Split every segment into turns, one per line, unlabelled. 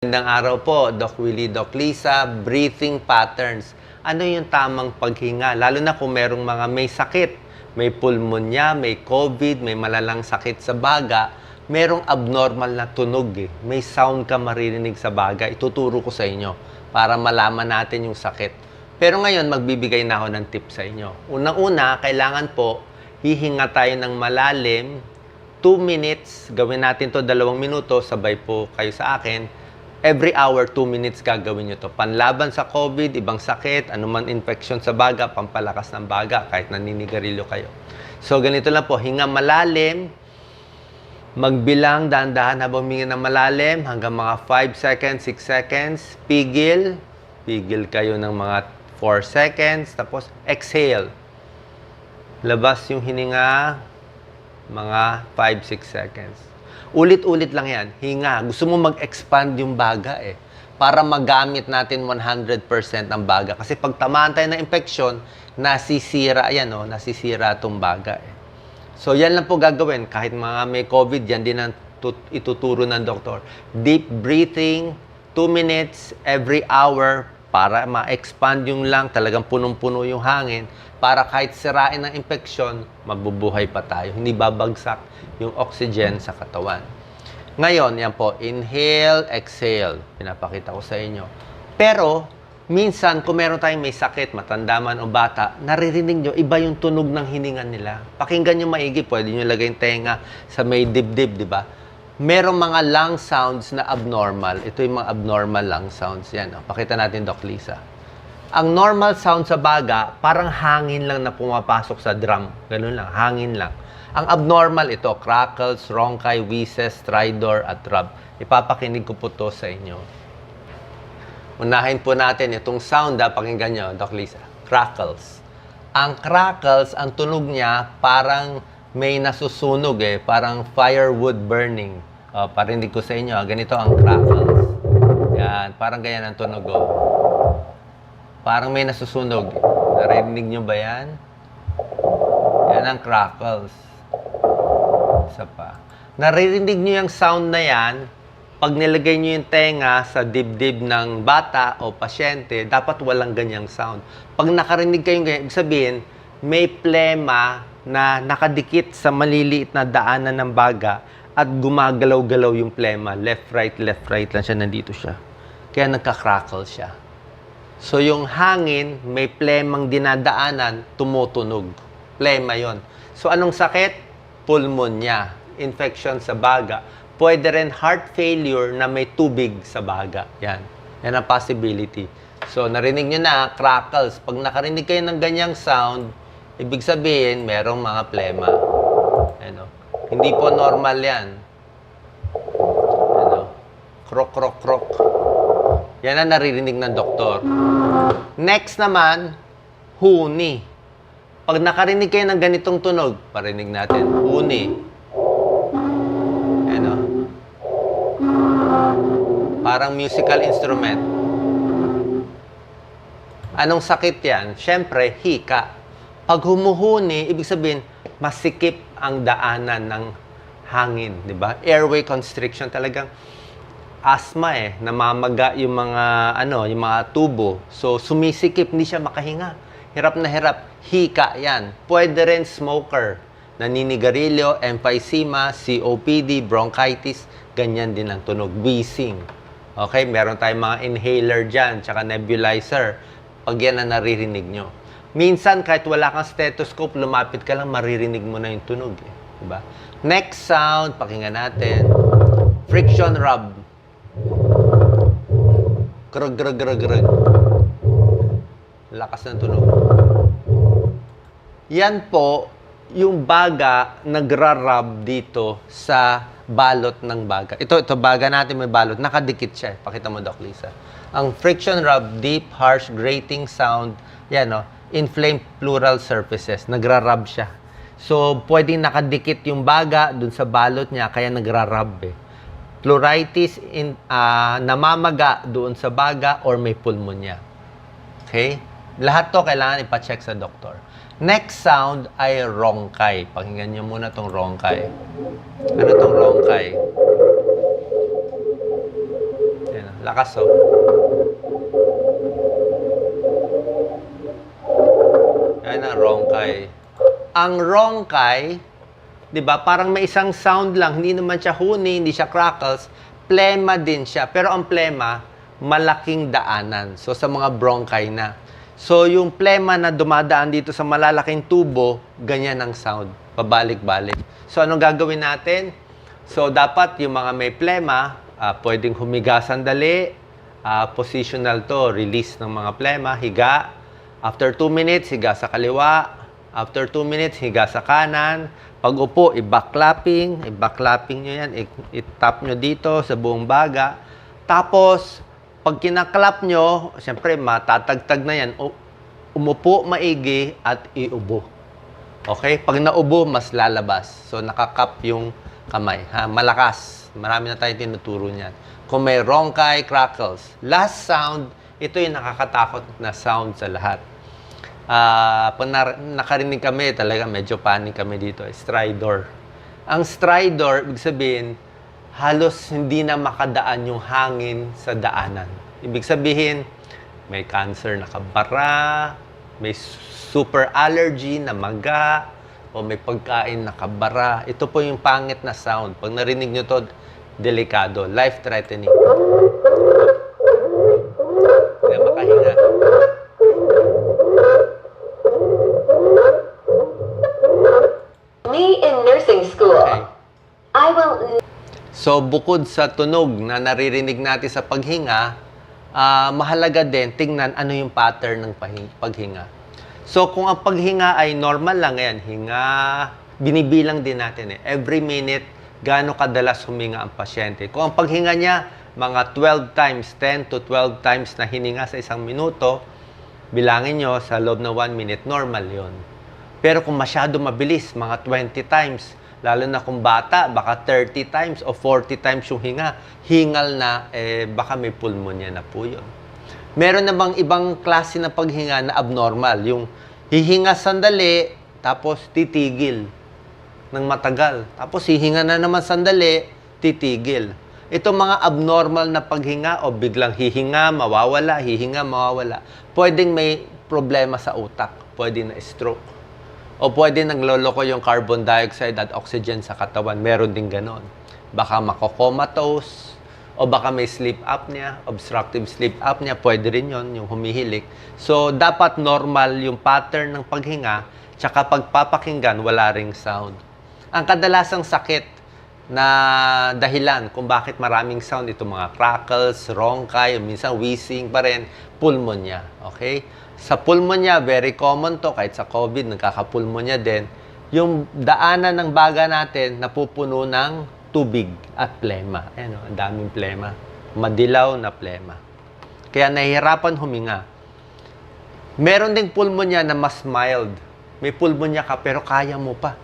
Magandang araw po, Doc Willie, Doc Lisa. Breathing patterns. Ano yung tamang paghinga? Lalo na kung merong mga may sakit, may pulmonya, may COVID, may malalang sakit sa baga, merong abnormal na tunog eh. May sound ka maririnig sa baga. Ituturo ko sa inyo para malaman natin yung sakit. Pero ngayon, magbibigay na ako ng tip sa inyo. Unang-una, kailangan po, hihinga tayo ng malalim, 2 minutes. Gawin natin to 2 minuto, sabay po kayo sa akin. Every hour, 2 minutes gagawin nyo to. Panlaban sa COVID, ibang sakit, anuman infection sa baga, pampalakas ng baga, kahit naninigarilyo kayo. So, ganito lang po. Hinga malalim. Magbilang, dahan-dahan habang huminga ng malalim, hanggang mga 5 seconds, 6 seconds. Pigil. Pigil kayo ng mga 4 seconds. Tapos, exhale. Labas yung hininga, mga 5-6 seconds. Ulit-ulit lang yan. Hinga. Gusto mo mag-expand yung baga eh. Para magamit natin 100% ang baga. Kasi pag tamaan tayo ng infection, nasisira yan, no? Nasisira itong baga eh. So, yan lang po gagawin. Kahit mga may COVID, yan din ang ituturo ng doktor. Deep breathing, 2 minutes every hour para ma-expand yung lung, talagang punong-puno yung hangin, para kahit sirain ng infeksyon, mabubuhay pa tayo. Hindi babagsak yung oxygen sa katawan. Ngayon, yan po, inhale, exhale. Pinapakita ko sa inyo. Pero, minsan, kung meron tayong may sakit, matanda man o bata, naririnig nyo, iba yung tunog ng hininga nila. Pakinggan nyo maigi, pwede nyo lagay yung tenga sa may dibdib, di ba? Merong mga lung sounds na abnormal. Ito yung mga abnormal lung sounds. Yan, oh. Pakita natin, Doc Lisa. Ang normal sound sa baga, parang hangin lang na pumapasok sa drum. Ganun lang, hangin lang. Ang abnormal ito, crackles, ronchi, wheezes, stridor, at rub. Ipapakinig ko po to sa inyo. Unahin po natin itong sound, pakinggan nyo, Doc Lisa. Crackles. Ang crackles, ang tunog niya, parang may nasusunog eh. Parang firewood burning. Parinig ko sa inyo, ganito ang crackles. Yan, parang ganyan ang tunog. Parang may nasusunog. Narinig nyo ba yan? Yan ang crackles. Isa pa. Naririnig nyo yung sound na yan, pag nilagay nyo yung tenga sa dibdib ng bata o pasyente, dapat walang ganyang sound. Pag nakarinig kayong ganyan, ibig sabihin, may plema na nakadikit sa maliliit na daanan ng baga at gumagalaw-galaw yung plema. Left, right lang siya. Nandito siya. Kaya nagka-crackle siya. So, yung hangin, may plemang dinadaanan, tumutunog. Plema yon. So, anong sakit? Pulmonya. Infection sa baga. Pwede rin heart failure na may tubig sa baga. Yan. Yan ang possibility. So, narinig nyo na, crackles. Pag nakarinig kayo ng ganyang sound, ibig sabihin, merong mga plema. Ano? Hindi po normal yan. Ano? Krok, krok, krok. Yan ang naririnig ng doktor. Next naman, huni. Pag nakarinig kayo ng ganitong tunog, parinig natin, huni. Ano? Parang musical instrument. Anong sakit yan? Siyempre, hika. Pag humuhuni, ibig sabihin, masikip ang daanan ng hangin, di ba? Airway constriction, talagang asthma eh, namamaga yung mga yung mga tubo. So sumisikip, hindi siya makahinga. Hirap na hirap, hika 'yan. Pwede rin smoker, naninigarilyo, emphysema, COPD, bronchitis, ganyan din ang tunog, wheezing. Okay, meron tayong mga inhaler diyan, tsaka nebulizer. Pag yan ang naririnig nyo. Minsan kahit wala kang stethoscope, lumapit ka lang, maririnig mo na yung tunog, eh. Diba? Next sound, pakinggan natin. Friction rub. Grug, grug, grug, grug. Lakas ng tunog. Yan po, yung baga nagra-rub dito sa balot ng baga. Ito baga natin may balot. Nakadikit siya. Pakita mo, Doc Lisa. Ang friction rub, deep, harsh, grating sound, yan, no? Inflamed pleural surfaces. Nagra-rub siya. So, pwedeng nakadikit yung baga dun sa balot niya, kaya nagra-rub eh. Pleuritis, namamaga doon sa baga or may pulmonya. Okay? Lahat to kailangan ipacheck sa doktor. Next sound ay ronchi. Pakinggan nyo muna tong ronchi. Ano tong ronchi? Ayan, Lakas, oh. Yan ang rongkay. Ang rongkay, di ba, parang may isang sound lang. Hindi naman siya huni, hindi siya crackles. Plema din siya. Pero ang plema, malaking daanan. So, sa mga bronchi na. So, yung plema na dumadaan dito sa malalaking tubo, ganyan ang sound. Pabalik-balik. So, anong gagawin natin? So, dapat yung mga may plema, pwedeng humiga sandali. Positional to, release ng mga plema, higa. After 2 minutes, higa sa kaliwa. After 2 minutes, higa sa kanan. Pag upo, i-backklapping. I-backklapping nyo yan. I-tap nyo dito sa buong baga. Tapos, pag kinaklap nyo, siyempre, matatagtag na yan. Umupo maigi at iubo. Okay? Pag naubo, mas lalabas. So, nakakap yung kamay. Ha? Malakas. Marami na tayo tinuturo niyan. Kung may rongkay, crackles. Last sound, ito yung nakakatakot na sound sa lahat. Pag nakarinig kami, talaga medyo panic kami dito. Stridor. Ang stridor, ibig sabihin, halos hindi na makadaan yung hangin sa daanan. Ibig sabihin, may cancer na kabara, may super allergy na maga, o may pagkain na kabara. Ito po yung pangit na sound. Pag narinig nyo to, delikado, life-threatening. Kaya makahinga.
Me in nursing school.
Okay.
I will...
So, bukod sa tunog na naririnig natin sa paghinga, mahalaga din tingnan ano yung pattern ng paghinga. So, kung ang paghinga ay normal lang, yan, hinga, binibilang din natin. Every minute, gaano kadalas huminga ang pasyente. Kung ang paghinga niya, mga 12 times, 10 to 12 times na hininga sa isang minuto, bilangin nyo sa loob na 1 minute, normal yon. Pero kung masyado mabilis, mga 20 times, lalo na kung bata, baka 30 times o 40 times yung hinga, hingal na, baka may pulmonya na po yun. Meron namang ibang klase ng paghinga na abnormal. Yung hihinga sandali, tapos titigil ng matagal. Tapos hihinga na naman sandali, titigil. Ito mga abnormal na paghinga o biglang hihinga, mawawala, hihinga, mawawala. Pwedeng may problema sa utak. Pwede na stroke. O pwede nagloloko yung carbon dioxide at oxygen sa katawan. Meron din ganon. Baka makocomatose. O baka may sleep apnea, obstructive sleep apnea. Pwede rin yon yung humihilik. So, dapat normal yung pattern ng paghinga. Tsaka pagpapakinggan, wala ring sound. Ang kadalasang sakit na dahilan kung bakit maraming sound, ito mga crackles, rongkay, minsan wheezing pa rin, pulmonya. Okay? Sa pulmonya, very common to, kahit sa COVID, nagkakapulmonya din. Yung daanan ng baga natin, napupuno ng tubig at plema. Ayan, ang daming plema. Madilaw na plema. Kaya nahihirapan huminga. Meron ding pulmonya na mas mild. May pulmonya ka, pero kaya mo pa.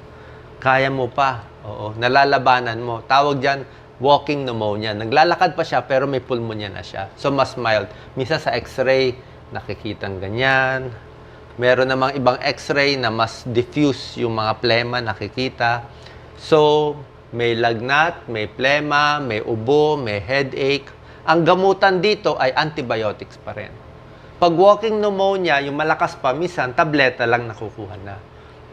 Kaya mo pa. Oo, nalalabanan mo. Tawag dyan, walking pneumonia. Naglalakad pa siya, pero may pulmonya na siya. So, mas mild. Misa sa x-ray, nakikitang ganyan. Meron namang ibang x-ray na mas diffuse yung mga plema nakikita. So, may lagnat, may plema, may ubo, may headache. Ang gamutan dito ay antibiotics pa rin. Pag walking pneumonia, yung malakas pa, minsan tableta lang nakukuha na.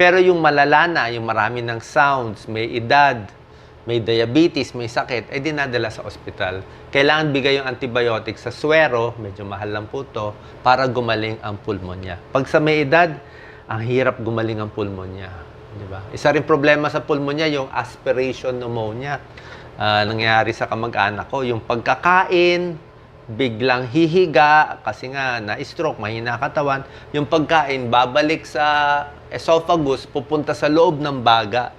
Pero yung malala na, yung marami ng sounds, may edad, may diabetes, may sakit, ay dinadala sa ospital. Kailangan bigay yung antibiotic sa suwero, medyo mahal lang po to, para gumaling ang pulmonya. Pag sa may edad, ang hirap gumaling ang pulmonya. Diba? Isa rin problema sa pulmonya, yung aspiration pneumonia. Nangyayari sa kamag-anak ko, yung pagkakain, biglang hihiga, kasi nga na-stroke, mahina katawan, yung pagkain, babalik sa esophagus, pupunta sa loob ng baga.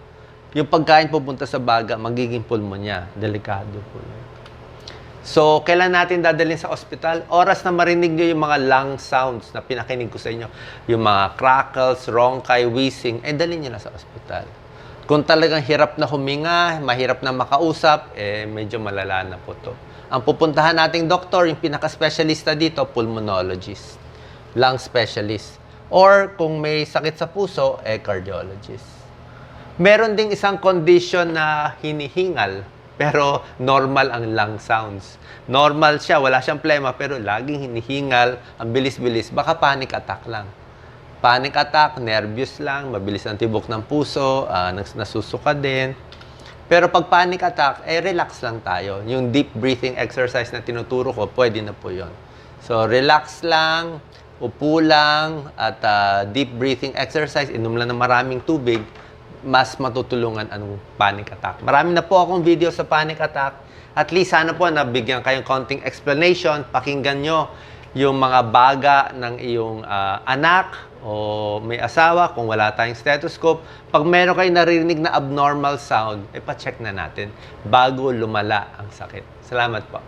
Yung pagkain pupunta sa baga, magiging pulmonya. Delikado po yun. So, kailan natin dadalhin sa ospital? Oras na marinig nyo yung mga lung sounds na pinakinig ko sa inyo. Yung mga crackles, rongkay, wheezing, dalhin nyo na sa ospital. Kung talagang hirap na huminga, mahirap na makausap, medyo malala na po to. Ang pupuntahan nating doktor, yung pinaka-specialista dito, pulmonologist, lung specialist. Or kung may sakit sa puso, cardiologist. Meron ding isang condition na hinihingal. pero normal ang lung sounds. Normal siya, wala siyang plema, pero laging hinihingal, ang bilis-bilis, baka panic attack lang. Panic attack, nervous lang, mabilis ang tibok ng puso, nasusuka din. Pero pag panic attack, relax lang tayo. Yung deep breathing exercise na tinuturo ko, pwede na po yun. So, relax lang, upo lang, at deep breathing exercise, inom lang ng maraming tubig, mas matutulungan ang panic attack. Marami na po akong video sa panic attack. At least sana po nabigyan kayong konting explanation. Pakinggan nyo yung mga baga ng iyong anak o may asawa kung wala tayong stethoscope. Pag meron kayong naririnig na abnormal sound, pa-check na natin bago lumala ang sakit. Salamat po.